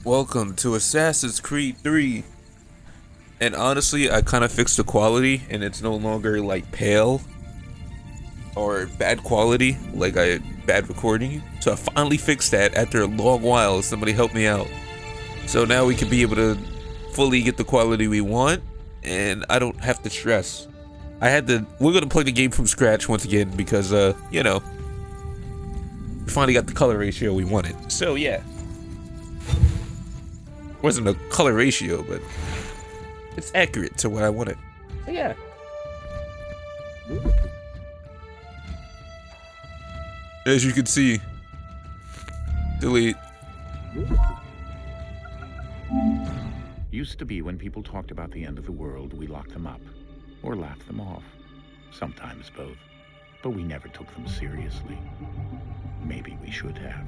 Welcome to Assassin's Creed 3. And honestly, I kind of fixed the quality and it's no longer like pale or bad quality, like I bad recording. So I finally fixed that after a long while. Somebody helped me out. So now we can be able to fully get the quality we want and I don't have to stress. We're gonna play the game from scratch once again because we finally got the color ratio we wanted. So yeah. Wasn't a color ratio, but it's accurate to what I wanted. So yeah. As you can see, delete. Used to be when people talked about the end of the world, we locked them up or laughed them off. Sometimes both. But we never took them seriously. Maybe we should have.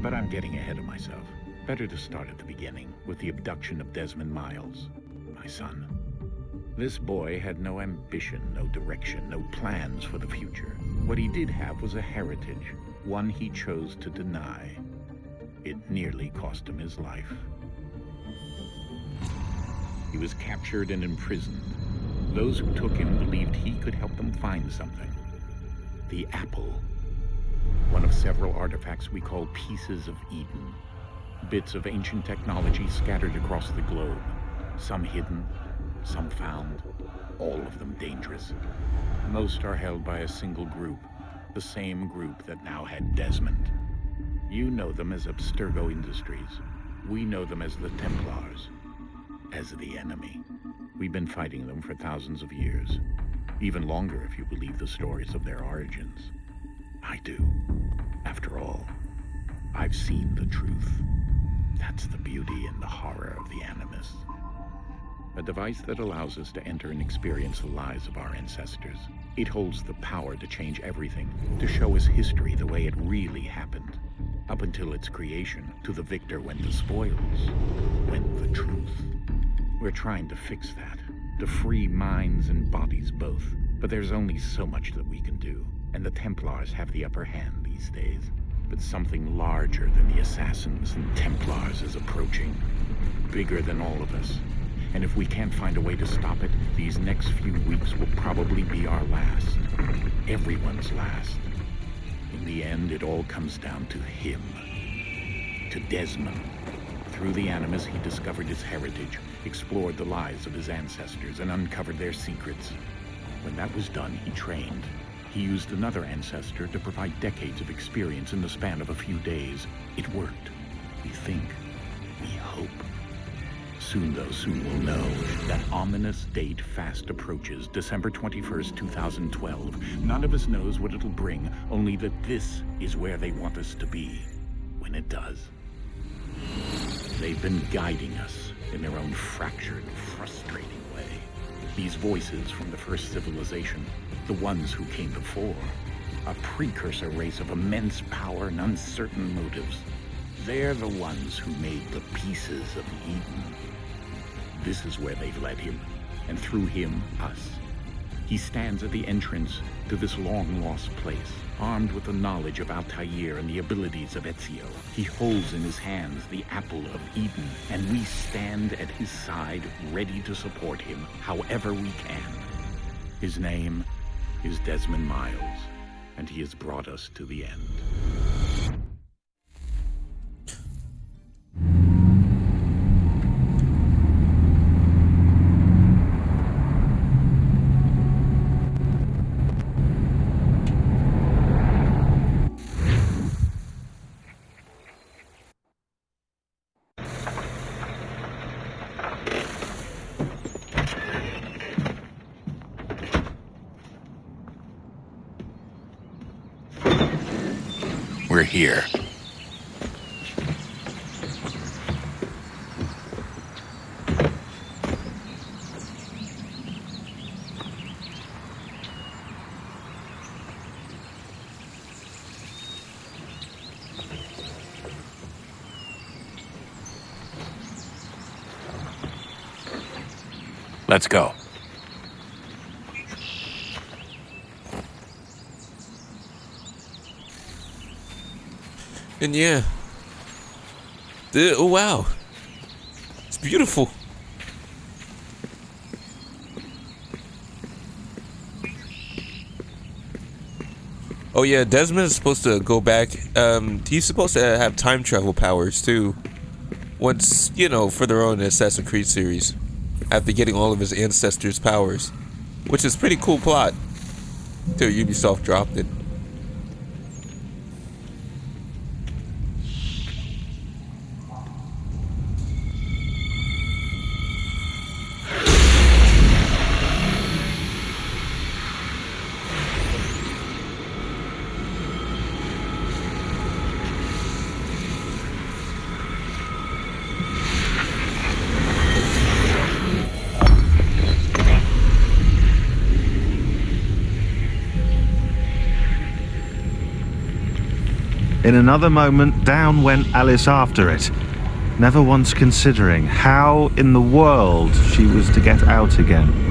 But I'm getting ahead of myself. Better to start at the beginning, with the abduction of Desmond Miles, my son. This boy had no ambition, no direction, no plans for the future. What he did have was a heritage, one he chose to deny. It nearly cost him his life. He was captured and imprisoned. Those who took him believed he could help them find something. The apple. One of several artifacts we call pieces of Eden. Bits of ancient technology scattered across the globe. Some hidden, some found, all of them dangerous. Most are held by a single group, the same group that now had Desmond. You know them as Abstergo Industries. We know them as the Templars, as the enemy. We've been fighting them for thousands of years, even longer if you believe the stories of their origins. I do. After all, I've seen the truth. That's the beauty and the horror of the Animus. A device that allows us to enter and experience the lives of our ancestors. It holds the power to change everything, to show us history the way it really happened. Up until its creation, to the victor went the spoils, went the truth. We're trying to fix that, to free minds and bodies both. But there's only so much that we can do, and the Templars have the upper hand these days. But something larger than the Assassins and Templars is approaching. Bigger than all of us. And if we can't find a way to stop it, these next few weeks will probably be our last. Everyone's last. In the end, it all comes down to him. To Desmond. Through the Animus, he discovered his heritage, explored the lives of his ancestors, and uncovered their secrets. When that was done, he trained. He used another ancestor to provide decades of experience in the span of a few days. It worked. We think. We hope. Soon, though, soon we'll know. That ominous date fast approaches, December 21st, 2012. None of us knows what it'll bring, only that this is where they want us to be, when it does. They've been guiding us in their own fractured, frustrating way. These voices from the first civilization, the ones who came before, a precursor race of immense power and uncertain motives. They're the ones who made the pieces of Eden. This is where they've led him, and through him, us. He stands at the entrance to this long-lost place, armed with the knowledge of Altair and the abilities of Ezio. He holds in his hands the apple of Eden, and we stand at his side, ready to support him however we can. His name is Desmond Miles, and he has brought us to the end. We're here. Let's go. And yeah, Oh wow, it's beautiful. Oh yeah, Desmond is supposed to go back. He's supposed to have time travel powers too. Once, you know, further on in the Assassin's Creed series, after getting all of his ancestors' powers, which is pretty cool plot. Till Ubisoft dropped it. In another moment, down went Alice after it, never once considering how in the world she was to get out again.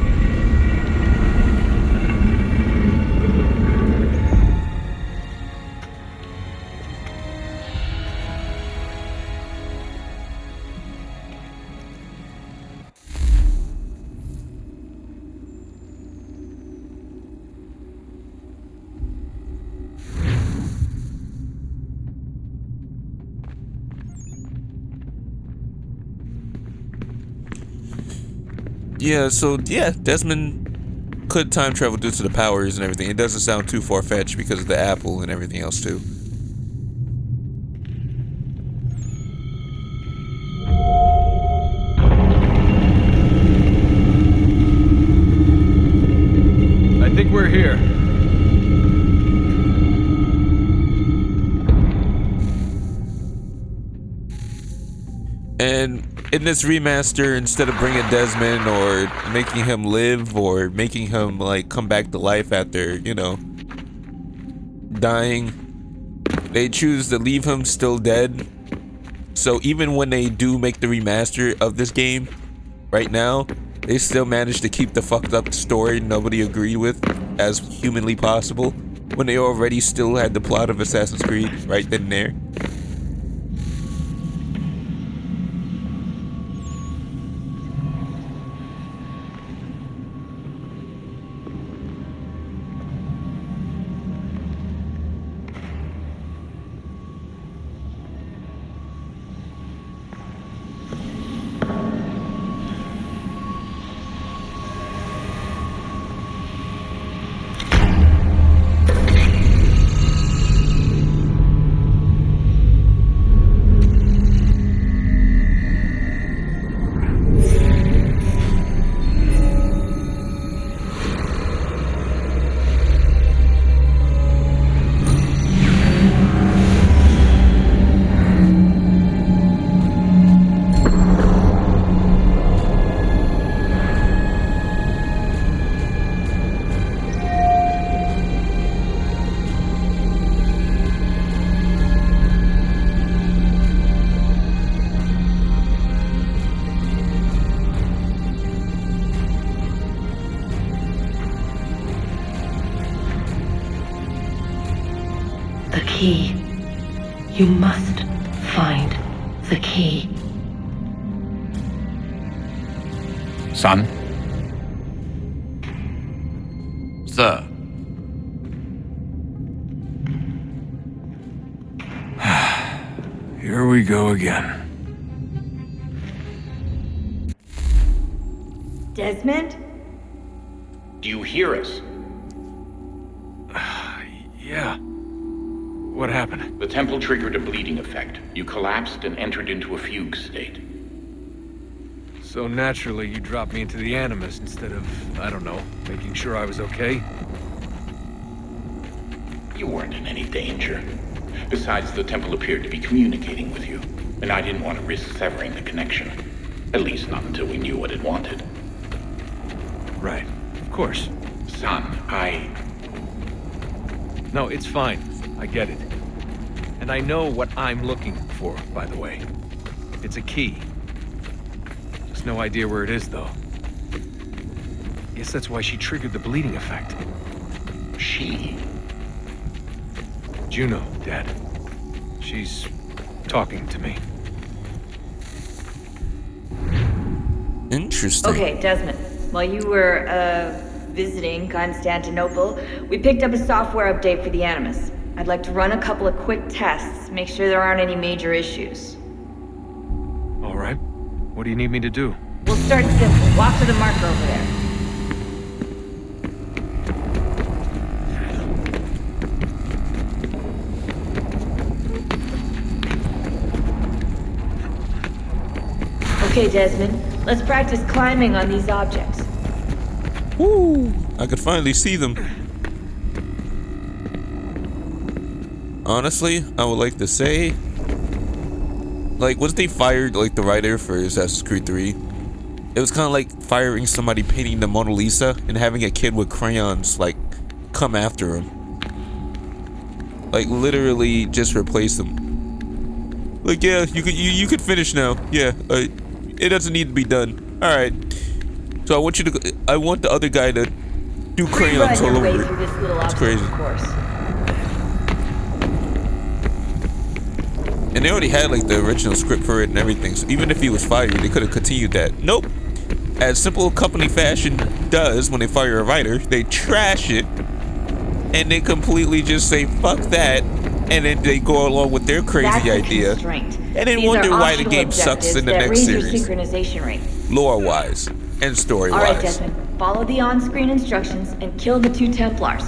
Yeah, so yeah, Desmond could time travel due to the powers and everything. It doesn't sound too far-fetched because of the apple and everything else too. I think we're here. And in this remaster, instead of bringing Desmond or making him live or making him like come back to life after, you know, dying, they choose to leave him still dead. So even when they do make the remaster of this game right now, they still manage to keep the fucked up story nobody agreed with as humanly possible when they already still had the plot of Assassin's Creed right then and there. The key. You must find the key. Son? Sir. Here we go again. Desmond? Do you hear us? Yeah. What happened? The temple triggered a bleeding effect. You collapsed and entered into a fugue state. So naturally, you dropped me into the Animus instead of, I don't know, making sure I was okay? You weren't in any danger. Besides, the temple appeared to be communicating with you, and I didn't want to risk severing the connection. At least not until we knew what it wanted. Right. Of course. Son, No, it's fine. I get it. And I know what I'm looking for, by the way. It's a key. Just no idea where it is, though. Guess that's why she triggered the bleeding effect. She? Juno, Dad. She's talking to me. Interesting. Okay, Desmond. While you were, visiting Constantinople, we picked up a software update for the Animus. I'd like to run a couple of quick tests, make sure there aren't any major issues. All right. What do you need me to do? We'll start simple. Walk to the marker over there. Okay, Desmond. Let's practice climbing on these objects. Woo! I could finally see them. Honestly, I would like to say, like, once they fired like the writer for Assassin's Creed 3, it was kind of like firing somebody painting the Mona Lisa and having a kid with crayons like come after him. Like literally just replace them. Like, yeah, you could finish now. Yeah, it doesn't need to be done. All right. So I want the other guy to do crayons all over it. It's crazy. And they already had like the original script for it and everything. So even if he was fired, they could have continued that. Nope. As simple company fashion does when they fire a writer, they trash it and they completely just say fuck that, and then they go along with their crazy idea. And then wonder why the game sucks in the next series. Lore-wise and story-wise. Alright, Desmond. Follow the on-screen instructions and kill the 2 Templars.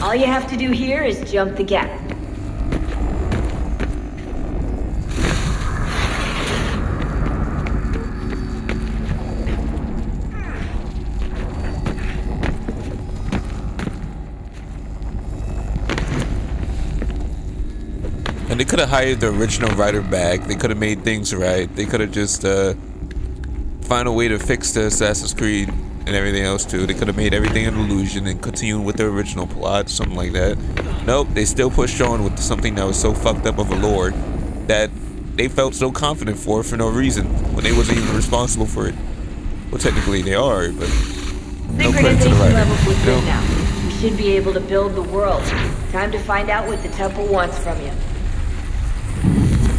All you have to do here is jump the gap. And they could have hired the original writer back. They could have made things right. They could have just find a way to fix the Assassin's Creed and everything else too. They could have made everything an illusion and continued with the original plot, something like that. Nope, they still pushed on with something that was so fucked up of a lore that they felt so confident for no reason when they wasn't even responsible for it. Well, technically they are, but no credit to the writer. Levels look good now. We should be able to build the world. Time to find out what the temple wants from you.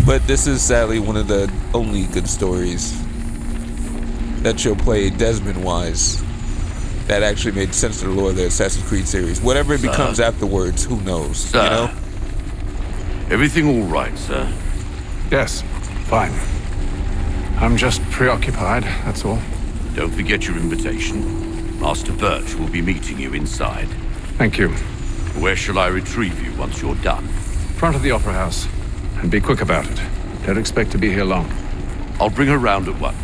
But this is sadly one of the only good stories that you'll play Desmond-wise that actually made sense to the lore of the Assassin's Creed series. Whatever it becomes afterwards, who knows, you know? Everything all right, sir? Yes, fine. I'm just preoccupied, that's all. Don't forget your invitation. Master Birch will be meeting you inside. Thank you. Where shall I retrieve you once you're done? Front of the Opera House. And be quick about it. Don't expect to be here long. I'll bring her round at once.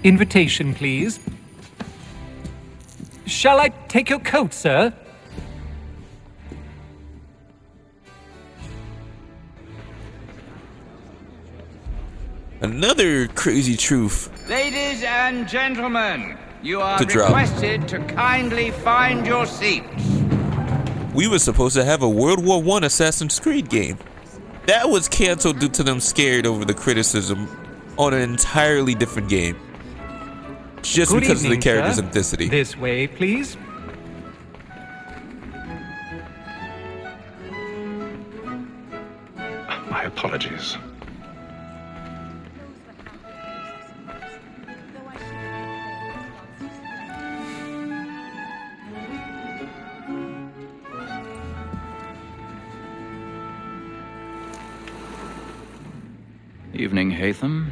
Invitation, please. Shall I take your coat, sir? Another crazy truth. Ladies and gentlemen, you are To drop. requested to kindly find your seats. We were supposed to have a World War I Assassin's Creed game. That was canceled due to them scared over the criticism on an entirely different game. Just Good because evening, of the character's sir. ethnicity. This way, please. My apologies. Evening, Hatham.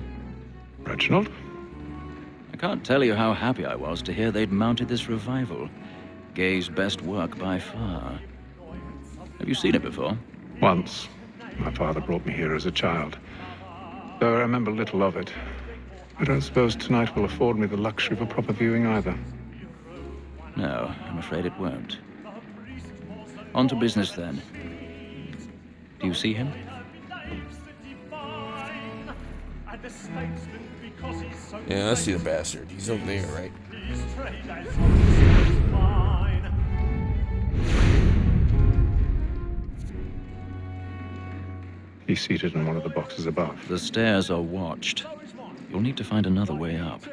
Reginald? I can't tell you how happy I was to hear they'd mounted this revival. Gay's best work by far. Have you seen it before? Once. My father brought me here as a child. Though I remember little of it. I don't suppose tonight will afford me the luxury of a proper viewing either. No, I'm afraid it won't. On to business then. Do you see him? Yeah, I see the bastard. He's over there, right? He's seated in one of the boxes above. The stairs are watched. You'll need to find another way up.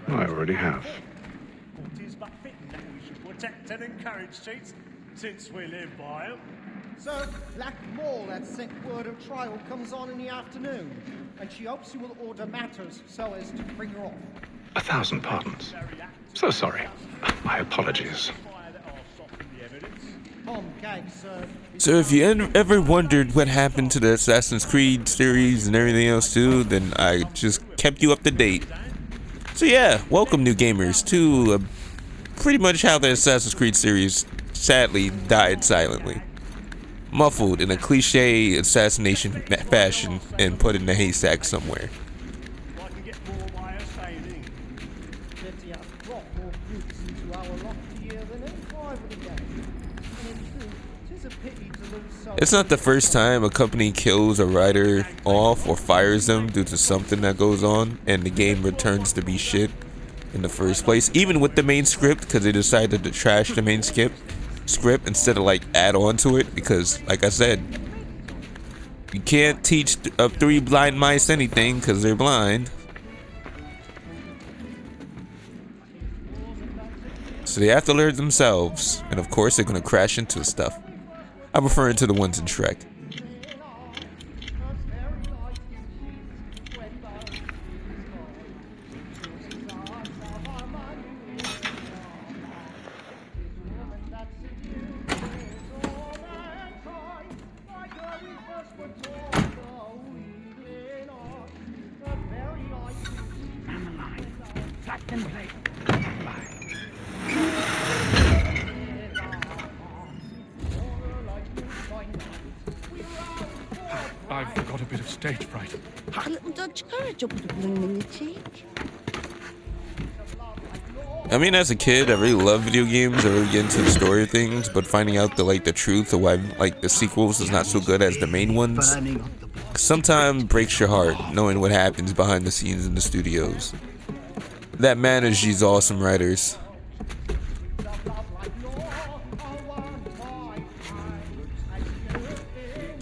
I already have. Protect and encourage cheats, since we live by them. Sir, Black Mall had sent word of trial comes on in the afternoon, and she hopes you will order matters so as to bring her off. 1,000 pardons. So sorry. My apologies. So if you ever wondered what happened to the Assassin's Creed series and everything else too, then I just kept you up to date. So yeah, welcome new gamers to pretty much how the Assassin's Creed series sadly died silently. Muffled in a cliche assassination fashion and put in a haystack somewhere. It's not the first time a company kills a writer off or fires them due to something that goes on and the game returns to be shit in the first place, even with the main script, because they decided to trash the main script instead of like add on to it, because like I said, you can't teach 3 blind mice anything because they're blind. So they have to learn themselves, and of course they're gonna crash into stuff. I'm referring to the ones in Shrek. I've got a bit of stage fright. A little Dutch courage will put a bloom in your cheek. I mean, as a kid, I really loved video games. I really get into the story of things, but finding out the truth of why the sequels is not so good as the main ones sometimes breaks your heart, knowing what happens behind the scenes in the studios. That manage these awesome writers.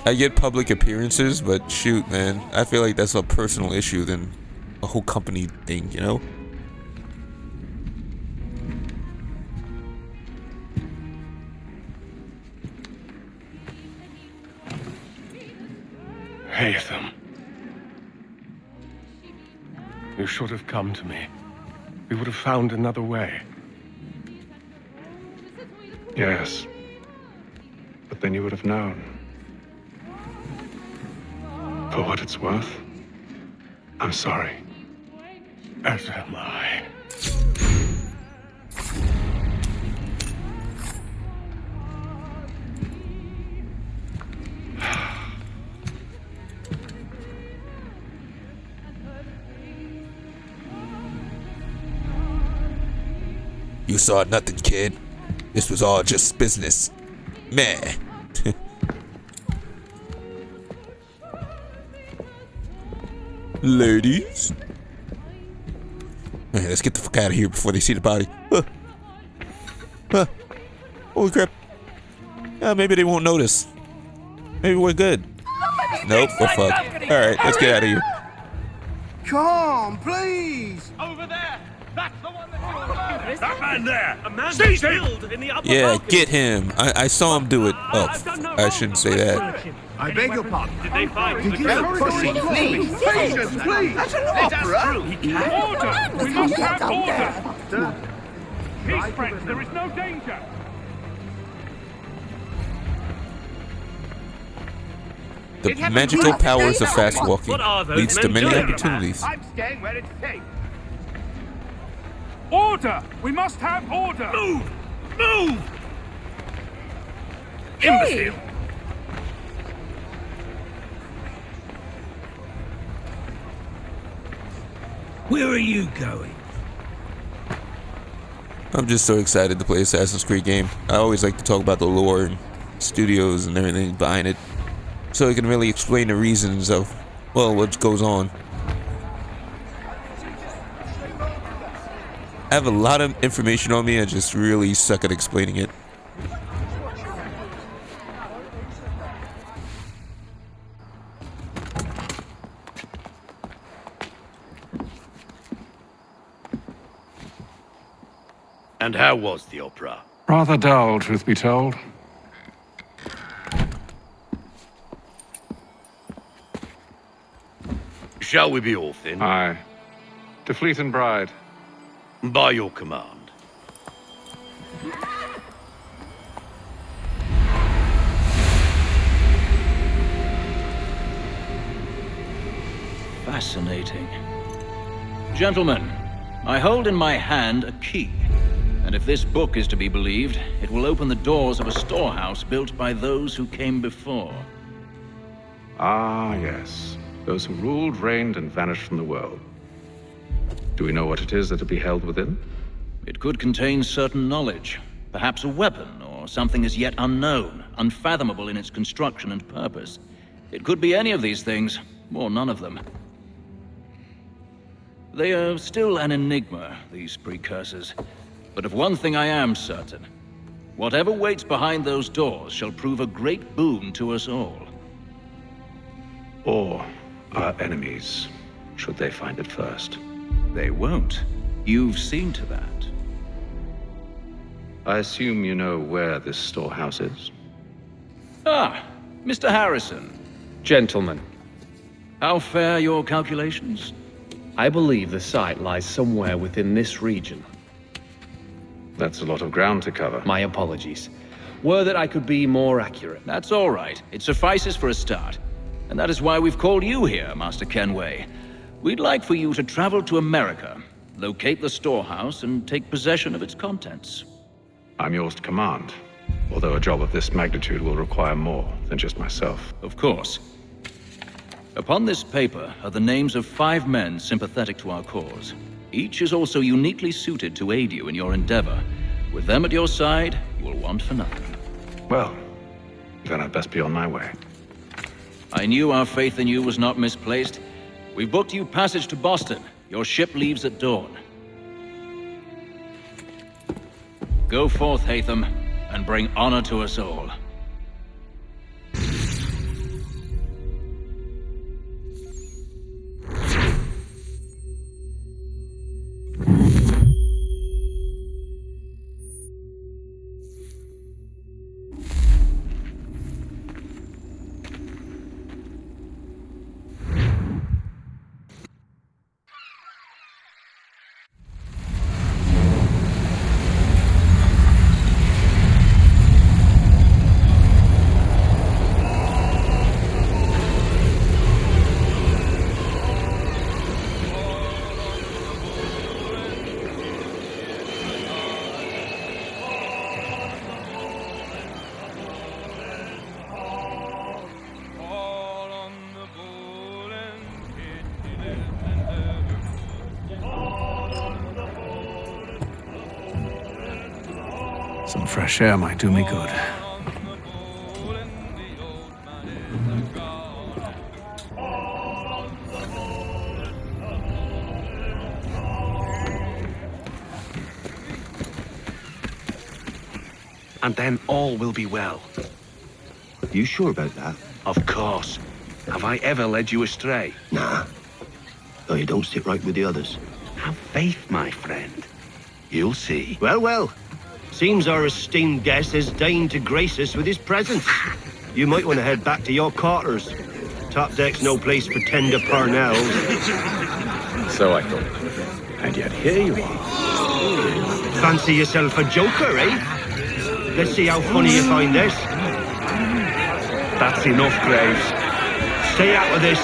I get public appearances, but shoot, man, I feel like that's a personal issue than a whole company thing, you know? Haytham. You should have come to me. We would have found another way. Yes. But then you would have known. For what it's worth, I'm sorry. As am I. You saw nothing, kid. This was all just business. Meh. Ladies? Man, let's get the fuck out of here before they see the body. Holy crap. Maybe they won't notice. Maybe we're good. Nope, we're fucked. Alright, let's get out of here. Come, please! Over there! That's the one that that man there! A man killed in the upper Yeah, balcony. get him. I saw him do it. Oh, I shouldn't say that. I beg your pardon. Did they find Did you have pussy? Please, patience, please! That's an opera! Order! We must have order! Peace, friends, there is no danger! The magical powers of fast walking What are those leads to men many doing? opportunities. I'm staying where it's safe. Order! We must have order! Move! Move! Imbecile! Where are you going? I'm just so excited to play Assassin's Creed game. I always like to talk about the lore and studios and everything behind it, so I can really explain the reasons of, well, what goes on. I have a lot of information on me, I just really suck at explaining it. And how was the opera? Rather dull, truth be told. Shall we be off then? Aye. To Fleet and Bride. By your command. Fascinating. Gentlemen, I hold in my hand a key. And if this book is to be believed, it will open the doors of a storehouse built by those who came before. Ah, yes. Those who ruled, reigned, and vanished from the world. Do we know what it is that will be held within? It could contain certain knowledge. Perhaps a weapon, or something as yet unknown, unfathomable in its construction and purpose. It could be any of these things, or none of them. They are still an enigma, these precursors. But of one thing I am certain. Whatever waits behind those doors shall prove a great boon to us all. Or our enemies, should they find it first. They won't. You've seen to that. I assume you know where this storehouse is? Ah, Mr. Harrison. Gentlemen, How fare your calculations? I believe the site lies somewhere within this region. That's a lot of ground to cover. My apologies. Were that I could be more accurate. That's all right. It suffices for a start. And that is why we've called you here, Master Kenway. We'd like for you to travel to America, locate the storehouse, and take possession of its contents. I'm yours to command, although a job of this magnitude will require more than just myself. Of course. Upon this paper are the names of 5 men sympathetic to our cause. Each is also uniquely suited to aid you in your endeavor. With them at your side, you will want for nothing. Well, then I'd best be on my way. I knew our faith in you was not misplaced. We've booked you passage to Boston. Your ship leaves at dawn. Go forth, Hatham, and bring honor to us all. Some fresh air might do me good. And then all will be well. You sure about that? Of course. Have I ever led you astray? Nah. Though you don't sit right with the others. Have faith, my friend. You'll see. Well, well. Seems our esteemed guest has deigned to grace us with his presence. You might want to head back to your quarters. Top deck's no place for tender parnells. So I thought. And yet here you are. Fancy yourself a joker, eh? Let's see how funny you find this. That's enough, Graves. Stay out of this.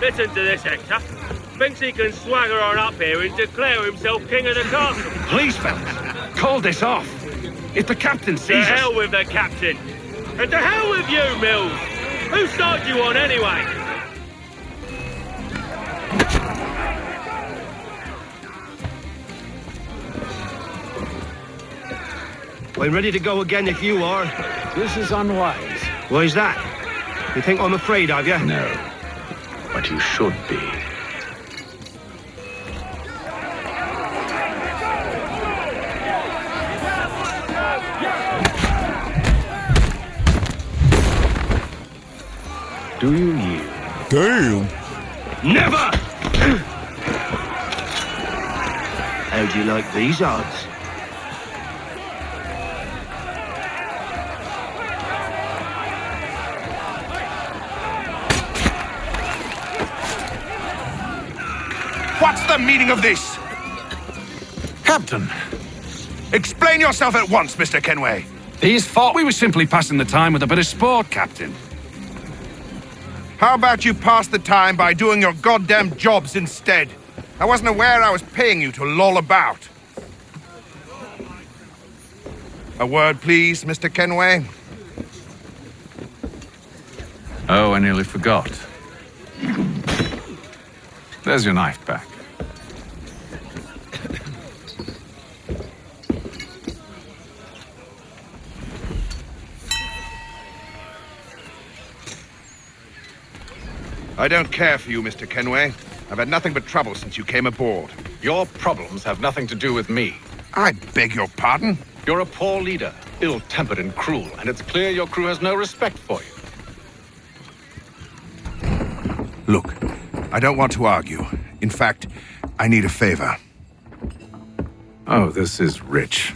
Listen to this, Hector. Thinks he can swagger on up here and declare himself king of the castle. Please, fellas, call this off. If the captain sees us... To hell with the captain. And to hell with you, Mills. Whose side you on, anyway? I'm ready to go again if you are. This is unwise. Why is that? You think I'm afraid of you? No. But you should be. Do you yield? Damn! Never! How do you like these odds? What's the meaning of this? Captain, explain yourself at once, Mr. Kenway. These thought we were simply passing the time with a bit of sport, Captain. How about you pass the time by doing your goddamn jobs instead? I wasn't aware I was paying you to loll about. A word, please, Mr. Kenway. Oh, I nearly forgot. There's your knife back. I don't care for you, Mr. Kenway. I've had nothing but trouble since you came aboard. Your problems have nothing to do with me. I beg your pardon? You're a poor leader, ill-tempered and cruel, and it's clear your crew has no respect for you. Look, I don't want to argue. In fact, I need a favor. Oh, this is rich.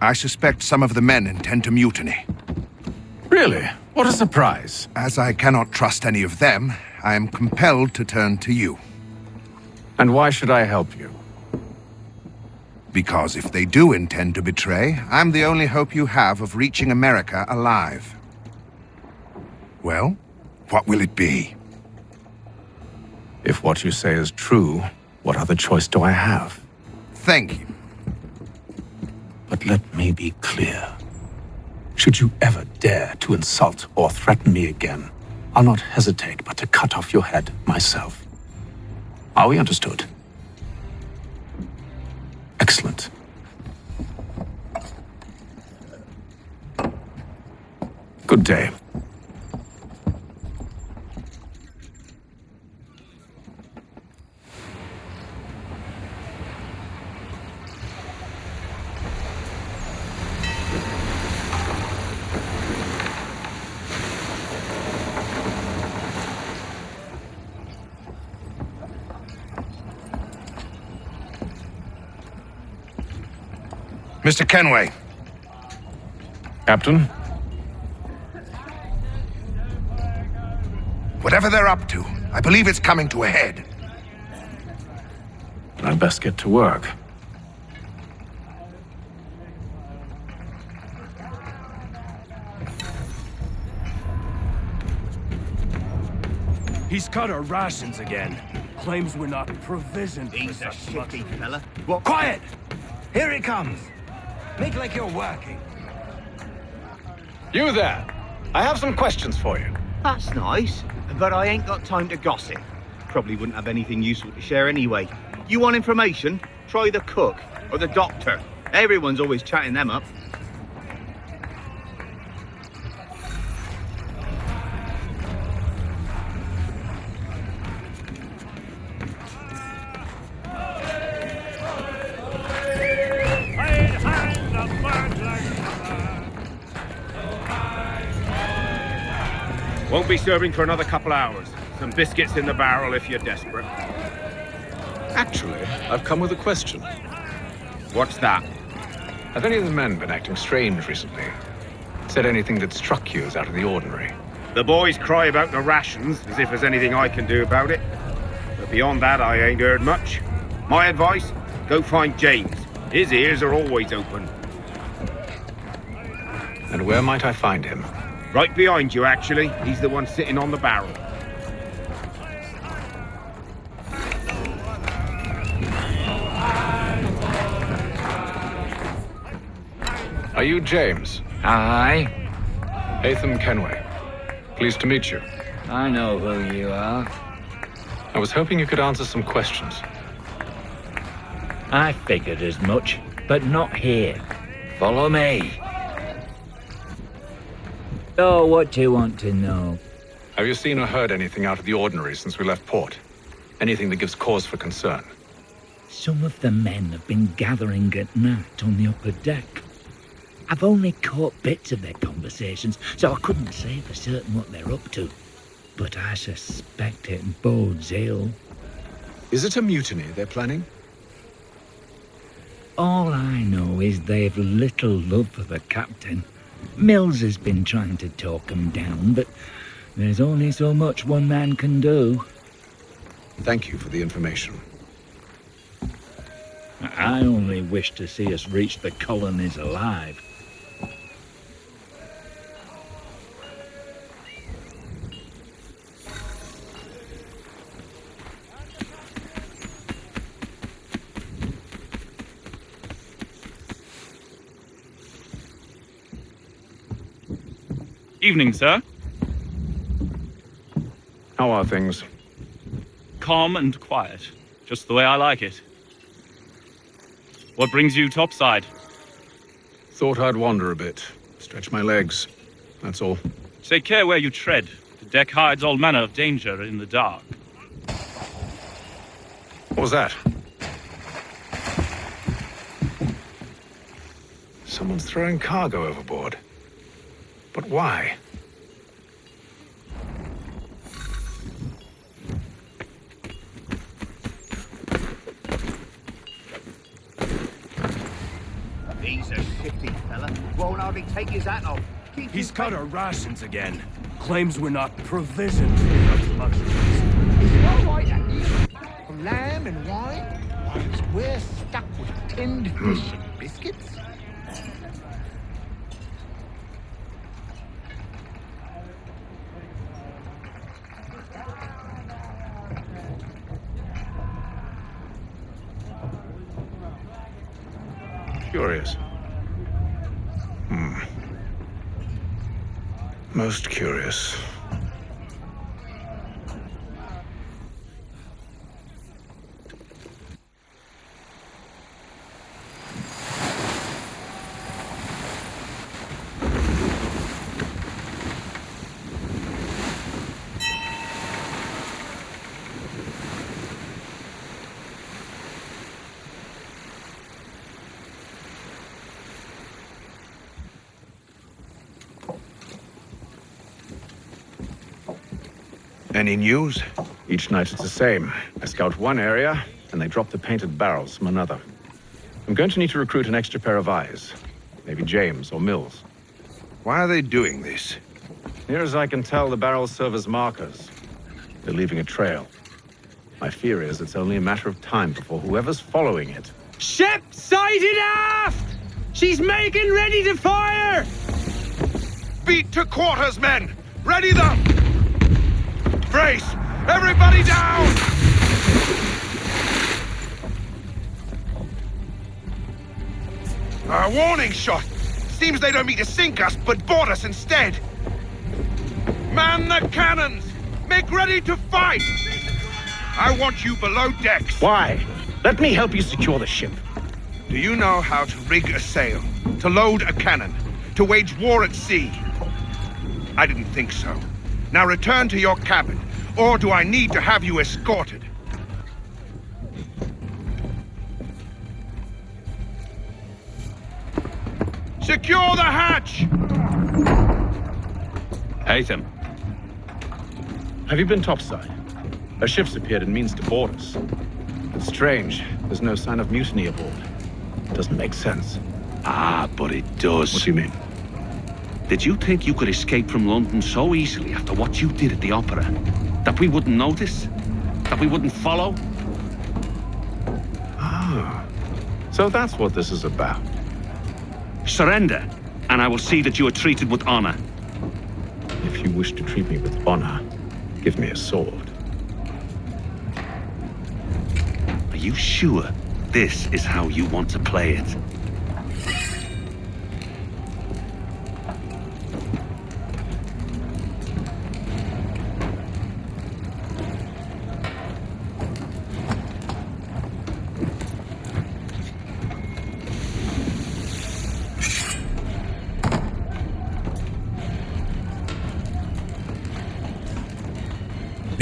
I suspect some of the men intend to mutiny. Really? What a surprise. As I cannot trust any of them, I am compelled to turn to you. And why should I help you? Because if they do intend to betray, I'm the only hope you have of reaching America alive. Well, what will it be? If what you say is true, what other choice do I have? Thank you. But let me be clear. Should you ever dare to insult or threaten me again, I'll not hesitate but to cut off your head myself. Are we understood? Excellent. Good day. Mr. Kenway. Captain? Whatever they're up to, I believe it's coming to a head. I'd best get to work. He's cut our rations again. Claims we're not provisioned. He's a shifty fella. What? Quiet! Here it comes. Make like you're working. You there! I have some questions for you. That's nice, but I ain't got time to gossip. Probably wouldn't have anything useful to share anyway. You want information? Try the cook or the doctor. Everyone's always chatting them up. Won't be serving for another couple hours. Some biscuits in the barrel if you're desperate. Actually, I've come with a question. What's that? Have any of the men been acting strange recently? Said anything that struck you as out of the ordinary? The boys cry about the rations, as if there's anything I can do about it. But beyond that, I ain't heard much. My advice? Go find James. His ears are always open. And where might I find him? Right behind you, actually. He's the one sitting on the barrel. Are you James? Aye. Hatham Kenway. Pleased to meet you. I know who you are. I was hoping you could answer some questions. I figured as much, but not here. Follow me. Oh, what do you want to know? Have you seen or heard anything out of the ordinary since we left port? Anything that gives cause for concern? Some of the men have been gathering at night on the upper deck. I've only caught bits of their conversations, so I couldn't say for certain what they're up to. But I suspect it bodes ill. Is it a mutiny they're planning? All I know is they've little love for the captain. Mills has been trying to talk them down, but there's only so much one man can do. Thank you for the information. I only wish to see us reach the colonies alive. Evening, sir. How are things? Calm and quiet. Just the way I like it. What brings you topside? Thought I'd wander a bit. Stretch my legs. That's all. Take care where you tread. The deck hides all manner of danger in the dark. What was that? Someone's throwing cargo overboard. But why? He's a shifty fella. Won't hardly take his hat off. He's cut our rations again. Claims we're not provisioned for such luxuries. Is it all right at you? Lamb and wine? Whilst we're stuck with tinned fish and biscuits? Curious. Most curious. Any news? Each night it's the same. I scout one area, and they drop the painted barrels from another. I'm going to need to recruit an extra pair of eyes. Maybe James or Mills. Why are they doing this? Near as I can tell, the barrels serve as markers. They're leaving a trail. My fear is it's only a matter of time before whoever's following it... Ship sighted aft! She's making ready to fire! Beat to quarters, men! Ready them! Brace! Everybody down! A warning shot! Seems they don't mean to sink us, but board us instead! Man the cannons! Make ready to fight! I want you below decks. Why? Let me help you secure the ship. Do you know how to rig a sail? To load a cannon? To wage war at sea? I didn't think so. Now return to your cabin, or do I need to have you escorted? Secure the hatch! Haytham. Have you been topside? A ship's appeared and means to board us. It's strange. There's no sign of mutiny aboard. Doesn't make sense. Ah, but it does. What do you mean? Did you think you could escape from London so easily after what you did at the opera? That we wouldn't notice? That we wouldn't follow? Ah. So that's what this is about. Surrender, and I will see that you are treated with honor. If you wish to treat me with honor, give me a sword. Are you sure this is how you want to play it?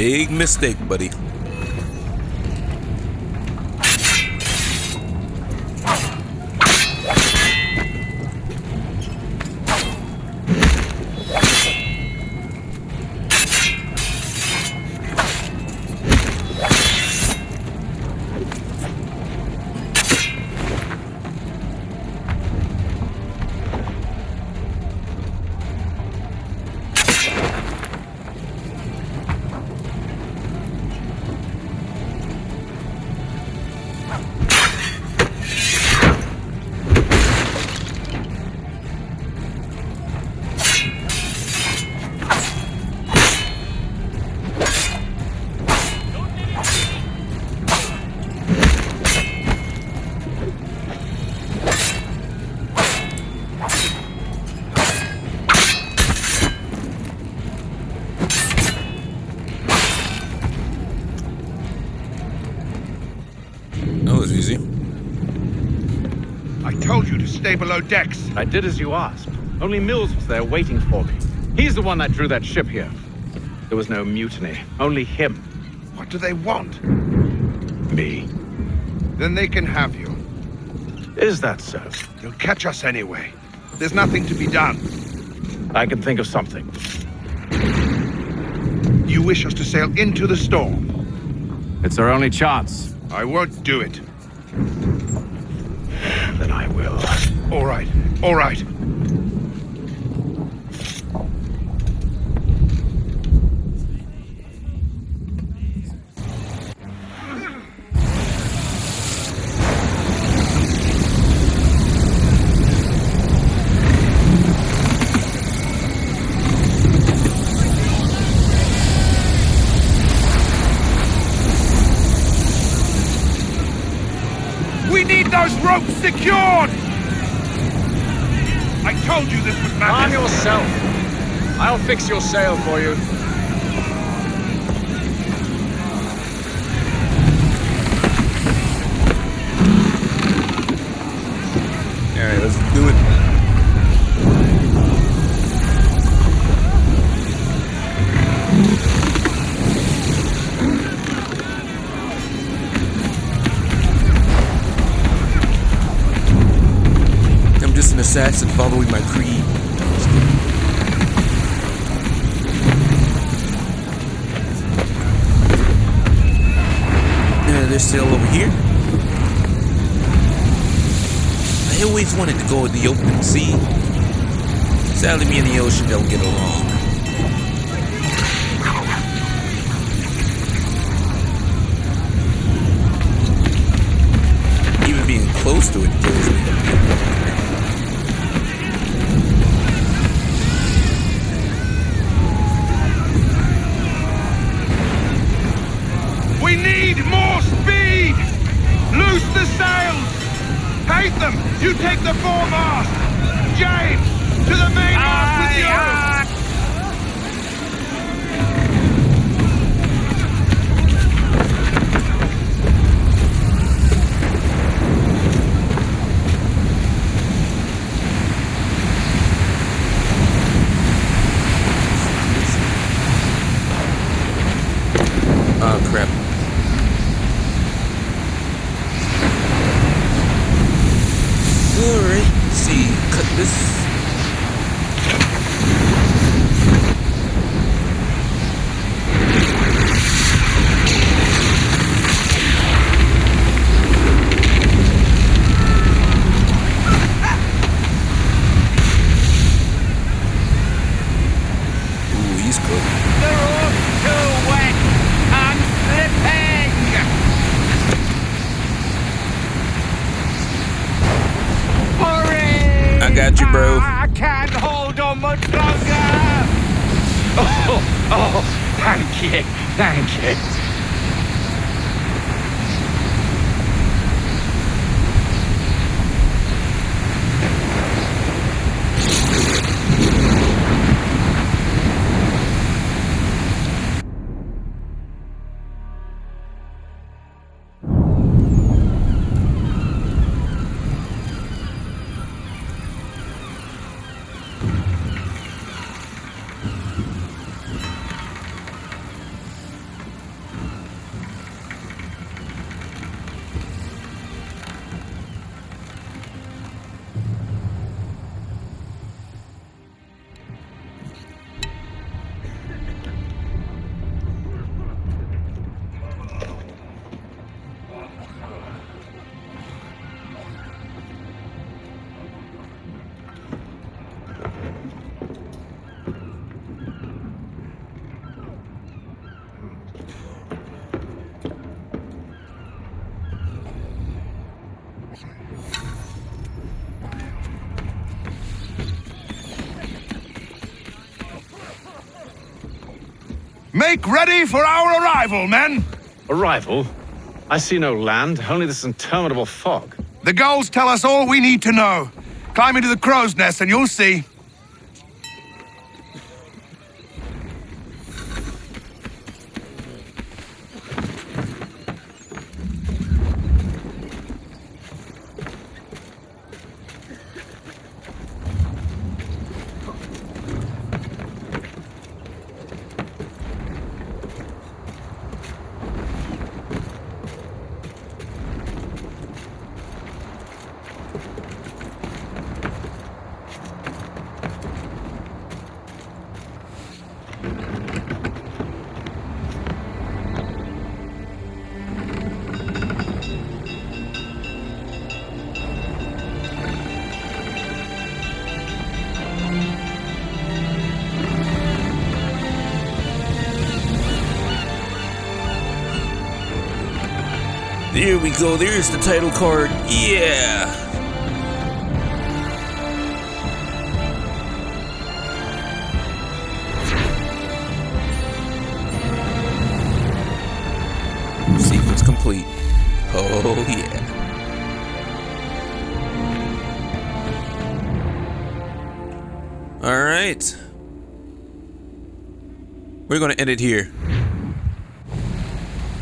Big mistake, buddy. Stay below decks. I did as you asked. Only Mills was there waiting for me. He's the one that drew that ship here. There was no mutiny, only him. What do they want? Me. Then they can have you. Is that so? They'll catch us anyway. There's nothing to be done. I can think of something. You wish us to sail into the storm? It's our only chance. I won't do it. Then I will. All right, all right. We need those ropes secured! I told you this was madness. Calm yourself. I'll fix your sail for you. Alright, let's do it. I'm just an assassin following my creed. They're still over here. I always wanted to go in the open sea. Sadly, me and the ocean don't get along. Even being close to it kills me. We need more speed! Loose the sails! Haytham, you take the foremast! James, to the mainmast with you! Oh, crap. Alright, let's see. Cut this. Ooh, he's cooked. They're all too wet and slipping! Hurry! I got you, bro. I can't hold on much longer! Oh, thank you, thank you. Make ready for our arrival, men! Arrival? I see no land, only this interminable fog. The gulls tell us all we need to know. Climb into the crow's nest and you'll see. There we go, there's the title card. Yeah! Sequence complete. Oh yeah. Alright. We're gonna end it here.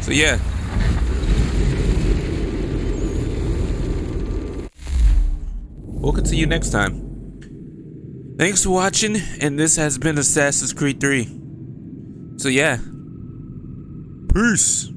So yeah. We'll continue next time. Thanks for watching, and this has been Assassin's Creed 3. So yeah. Peace.